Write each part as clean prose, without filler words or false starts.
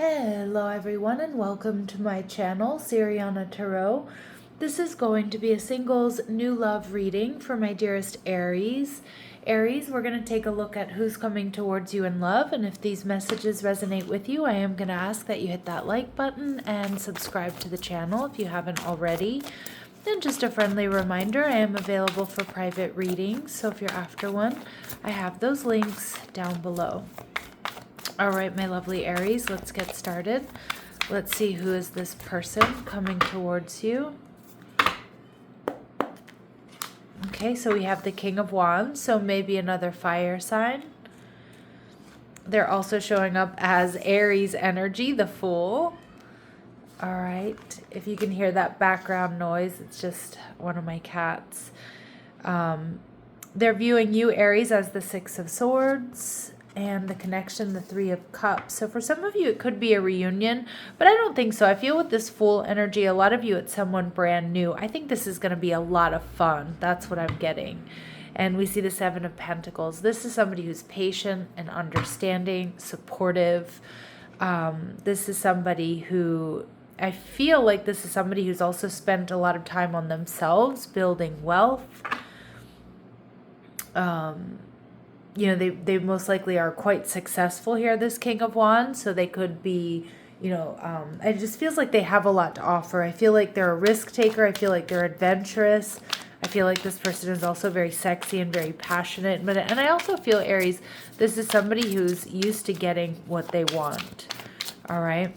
Hello everyone and welcome to my channel, Sirianatarot. This is going to be a singles new love reading for my dearest Aries. Aries, we're going to take a look at who's coming towards you in love, and if these messages resonate with you, I am going to ask that you hit that like button and subscribe to the channel if you haven't already. And just a friendly reminder, I am available for private readings, so if you're after one, I have those links down below. All right, my lovely Aries, let's get started. Let's see, who is this person coming towards you? Okay, so we have the King of Wands, so maybe another fire sign. They're also showing up as Aries energy, the Fool. All right, if you can hear that background noise, it's just one of my cats. They're viewing you, Aries, as the Six of Swords. And the connection, the Three of Cups. So for some of you, it could be a reunion, but I don't think so. I feel with this Fool energy, a lot of you, it's someone brand new. I think this is going to be a lot of fun. That's what I'm getting. And we see the Seven of Pentacles. This is somebody who's patient and understanding, supportive. This is somebody who, I feel like this is somebody who's also spent a lot of time on themselves, building wealth. You know, they most likely are quite successful here, this King of Wands, so they could be, you know, it just feels like they have a lot to offer. I feel like they're a risk taker. I feel like they're adventurous. I feel like this person is also very sexy and very passionate. And I also feel, Aries, this is somebody who's used to getting what they want. All right.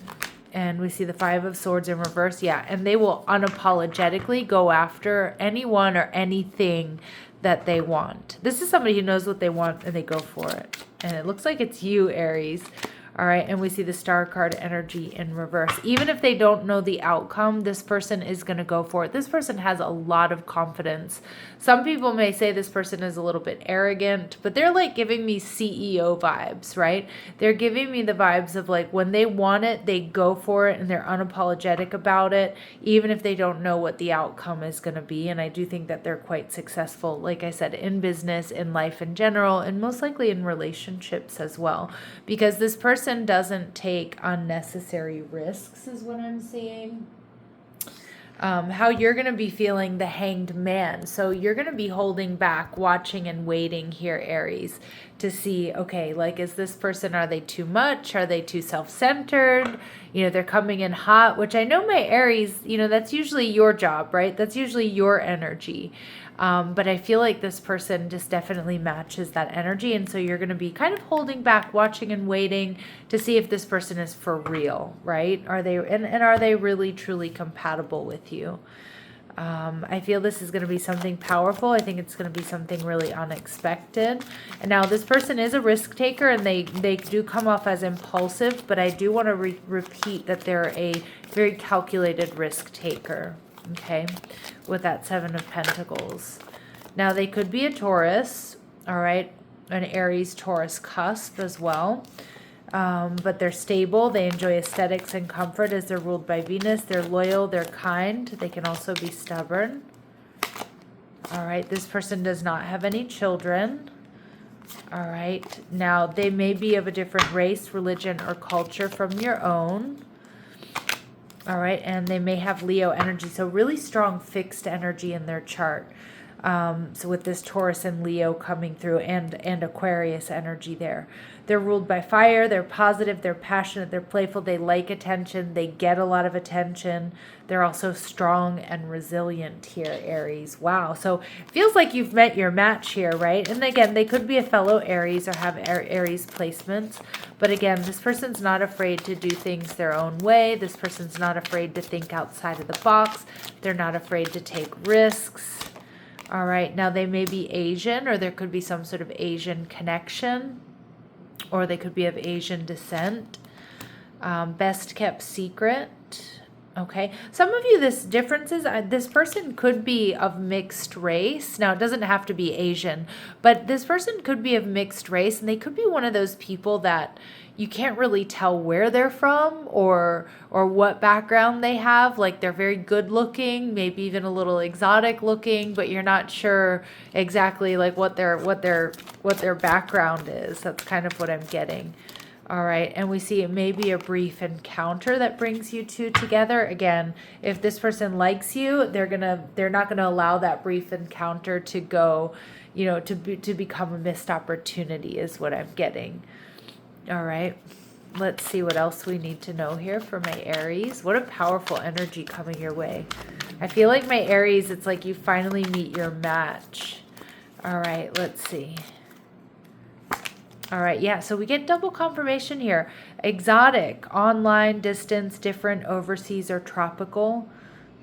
And we see the Five of Swords in reverse. Yeah. And they will unapologetically go after anyone or anything that they want. This is somebody who knows what they want and they go for it. And it looks like it's you, Aries. All right, and we see the Star card energy in reverse. Even if they don't know the outcome, this person is going to go for it. This person has a lot of confidence. Some people may say this person is a little bit arrogant, but they're like giving me CEO vibes, right? They're giving me the vibes of like when they want it, they go for it and they're unapologetic about it, even if they don't know what the outcome is going to be. And I do think that they're quite successful, like I said, in business, in life in general, and most likely in relationships as well, because this person doesn't take unnecessary risks is what I'm seeing. How you're going to be feeling the Hanged Man. So you're going to be holding back, watching and waiting here, Aries, to see, okay, like, is this person, are they too much? Are they too self-centered? You know, they're coming in hot, which I know my Aries, you know, that's usually your job, right? That's usually your energy. But I feel like this person just definitely matches that energy. And so you're going to be kind of holding back, watching and waiting to see if this person is for real, right? Are they, and are they really, truly compatible with you? I feel this is going to be something powerful. I think it's going to be something really unexpected. And now this person is a risk taker and they do come off as impulsive, but I do want to repeat that they're a very calculated risk taker. Okay, with that Seven of Pentacles. Now they could be a Taurus, all right, an Aries Taurus cusp as well. But they're stable. They enjoy aesthetics and comfort as they're ruled by Venus. They're loyal. They're kind. They can also be stubborn. All right, this person does not have any children. All right, now they may be of a different race, religion, or culture from your own. All right, and they may have Leo energy, so really strong fixed energy in their chart. So with this Taurus and Leo coming through and Aquarius energy there. They're ruled by fire. They're positive. They're passionate. They're playful. They like attention. They get a lot of attention. They're also strong and resilient here, Aries. Wow. So it feels like you've met your match here, right? And again, they could be a fellow Aries or have Aries placements. But again, this person's not afraid to do things their own way. This person's not afraid to think outside of the box. They're not afraid to take risks. All right, now they may be Asian, or there could be some sort of Asian connection, or they could be of Asian descent. Best kept secret. Okay, some of you, this difference is this person could be of mixed race. Now, it doesn't have to be Asian, but this person could be of mixed race, and they could be one of those people that you can't really tell where they're from or what background they have. Like, they're very good looking, maybe even a little exotic looking, but you're not sure exactly like what their background is. That's kind of what I'm getting. All right, and we see it may be a brief encounter that brings you two together. Again, if this person likes you, they're not gonna allow that brief encounter to go, you know, to become a missed opportunity is what I'm getting. All right, let's see what else we need to know here for my Aries. What a powerful energy coming your way. I feel like my Aries, it's like you finally meet your match. All right, let's see. All right, yeah, so we get double confirmation here. Exotic, online, distance, different, overseas, or tropical.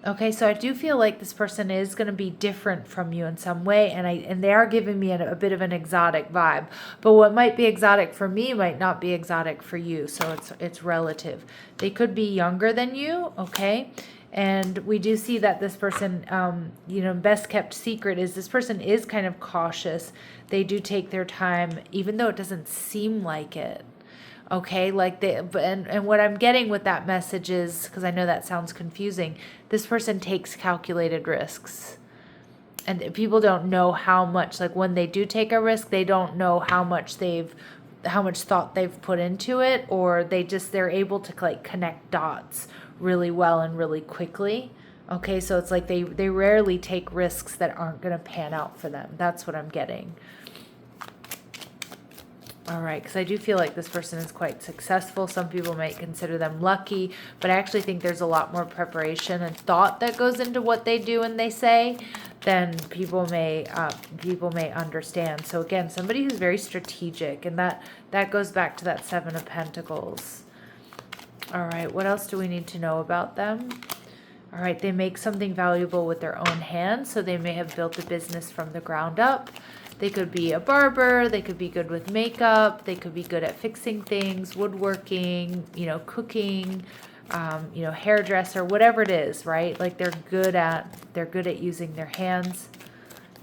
Okay, so I do feel like this person is going to be different from you in some way, and they are giving me a bit of an exotic vibe. But what might be exotic for me might not be exotic for you, so it's relative. They could be younger than you, okay? And we do see that this person, you know, best kept secret is this person is kind of cautious. They do take their time, even though it doesn't seem like it. Okay, like and what I'm getting with that message is, because I know that sounds confusing, this person takes calculated risks. And people don't know how much, like when they do take a risk, they don't know how much thought they've put into it, or they're able to like connect dots really well and really quickly. Okay, so it's like they rarely take risks that aren't going to pan out for them. That's what I'm getting. All right, because I do feel like this person is quite successful. Some people might consider them lucky, but I actually think there's a lot more preparation and thought that goes into what they do and they say than people may understand. So again, somebody who's very strategic, and that goes back to that Seven of Pentacles. All right, what else do we need to know about them? All right, they make something valuable with their own hands, so they may have built a business from the ground up. They could be a barber, they could be good with makeup, they could be good at fixing things, woodworking, you know, cooking, you know, hairdresser, whatever it is, right? Like they're good at using their hands.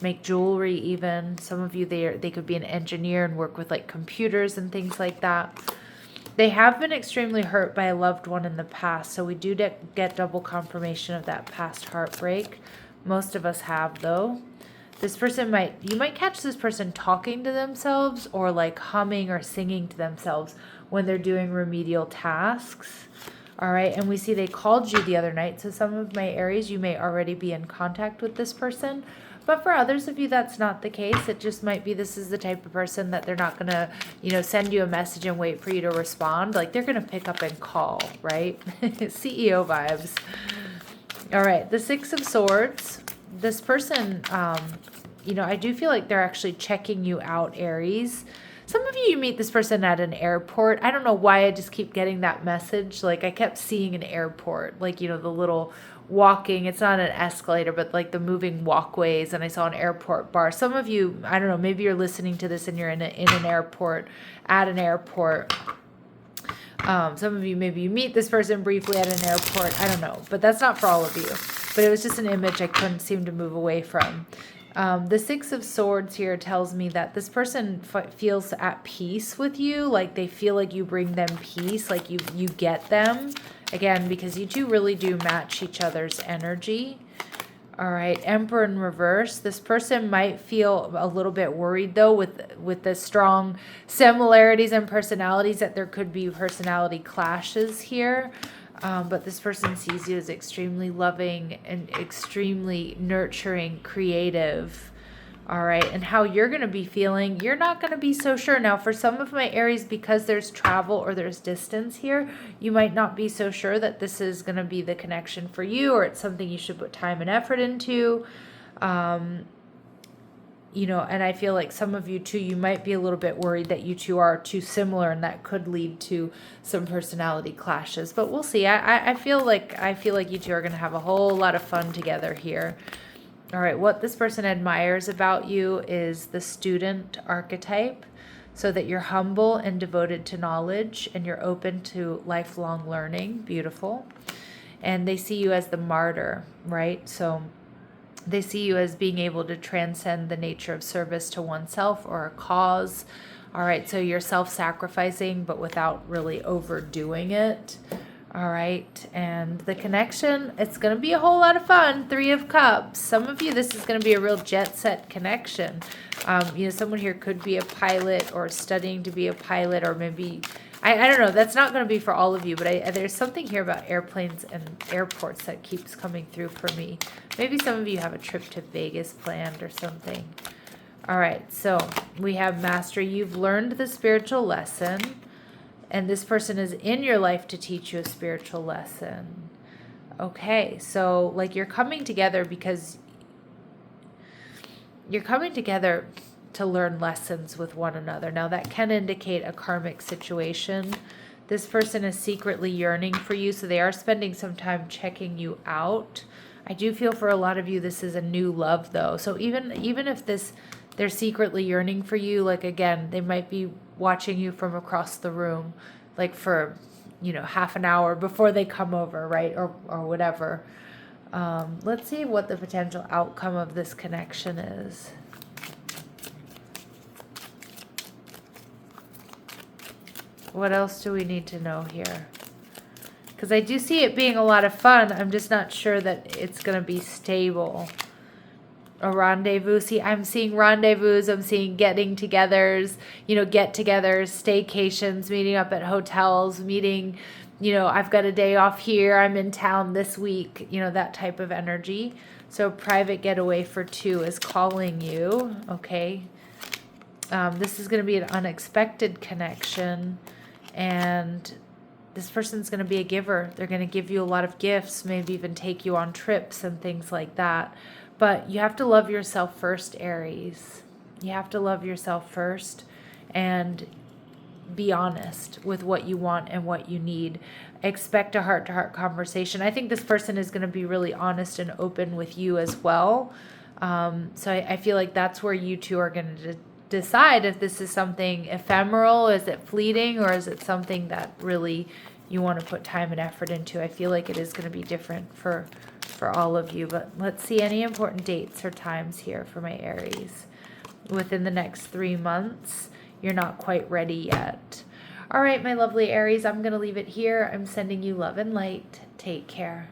Make jewelry even. Some of you, they could be an engineer and work with like computers and things like that. They have been extremely hurt by a loved one in the past, so we do get double confirmation of that past heartbreak. Most of us have, though. This person you might catch this person talking to themselves or like humming or singing to themselves when they're doing remedial tasks. All right, and we see they called you the other night, so some of my Aries, you may already be in contact with this person. But for others of you, that's not the case. It just might be this is the type of person that they're not going to, you know, send you a message and wait for you to respond. Like they're going to pick up and call, right? CEO vibes. All right, the Six of Swords. This person, you know, I do feel like they're actually checking you out, Aries. Some of you meet this person at an airport. I don't know why I just keep getting that message. Like I kept seeing an airport, like, you know, the little walking, it's not an escalator, but like the moving walkways, and I saw an airport bar. Some of you, I don't know, maybe you're listening to this and you're in an airport, at an airport. Some of you, maybe you meet this person briefly at an airport. I don't know, but that's not for all of you. But it was just an image I couldn't seem to move away from. The Six of Swords here tells me that this person feels at peace with you, like they feel like you bring them peace, like you get them. Again, because you two really do match each other's energy. All right, Emperor in reverse. This person might feel a little bit worried, though, with the strong similarities and personalities, that there could be personality clashes here. But this person sees you as extremely loving and extremely nurturing, creative. All right, and how you're going to be feeling, you're not going to be so sure. Now, for some of my Aries, because there's travel or there's distance here, you might not be so sure that this is going to be the connection for you, or it's something you should put time and effort into. You know, and I feel like some of you too, you might be a little bit worried that you two are too similar, and that could lead to some personality clashes. But we'll see. I feel like you two are going to have a whole lot of fun together here. All right, what this person admires about you is the student archetype, so that you're humble and devoted to knowledge, and you're open to lifelong learning. Beautiful. And they see you as the martyr, right? So they see you as being able to transcend the nature of service to oneself or a cause. All right, so you're self-sacrificing, but without really overdoing it. All right, and the connection, it's going to be a whole lot of fun. Three of Cups. Some of you, this is going to be a real jet set connection. You know, someone here could be a pilot or studying to be a pilot, or maybe I don't know. That's not going to be for all of you, but there's something here about airplanes and airports that keeps coming through for me. Maybe some of you have a trip to Vegas planned or something. All right, so we have Mastery. You've learned the spiritual lesson, and this person is in your life to teach you a spiritual lesson. Okay, so like you're coming together because you're coming together to learn lessons with one another. Now that can indicate a karmic situation. This person is secretly yearning for you, so they are spending some time checking you out. I do feel for a lot of you this is a new love though. So even if they're secretly yearning for you, like again, they might be watching you from across the room, like for, half an hour before they come over, right? Or whatever. Let's see what the potential outcome of this connection is. What else do we need to know here? Because I do see it being a lot of fun. I'm just not sure that it's going to be stable. A rendezvous. See, I'm seeing rendezvous. I'm seeing getting-togethers, get-togethers, staycations, meeting up at hotels, meeting, I've got a day off here. I'm in town this week, that type of energy. So private getaway for 2 is calling you. Okay. This is going to be an unexpected connection. And this person's going to be a giver. They're going to give you a lot of gifts, maybe even take you on trips and things like that. But you have to love yourself first, Aries. You have to love yourself first and be honest with what you want and what you need. Expect a heart-to-heart conversation. I think this person is going to be really honest and open with you as well. So I feel like that's where you two are going to decide if this is something ephemeral, is it fleeting, or is it something that really you want to put time and effort into. I feel like it is going to be different for all of you, but let's see any important dates or times here for my Aries. Within the next 3 months, you're not quite ready yet. All right, my lovely Aries, I'm going to leave it here. I'm sending you love and light. Take care.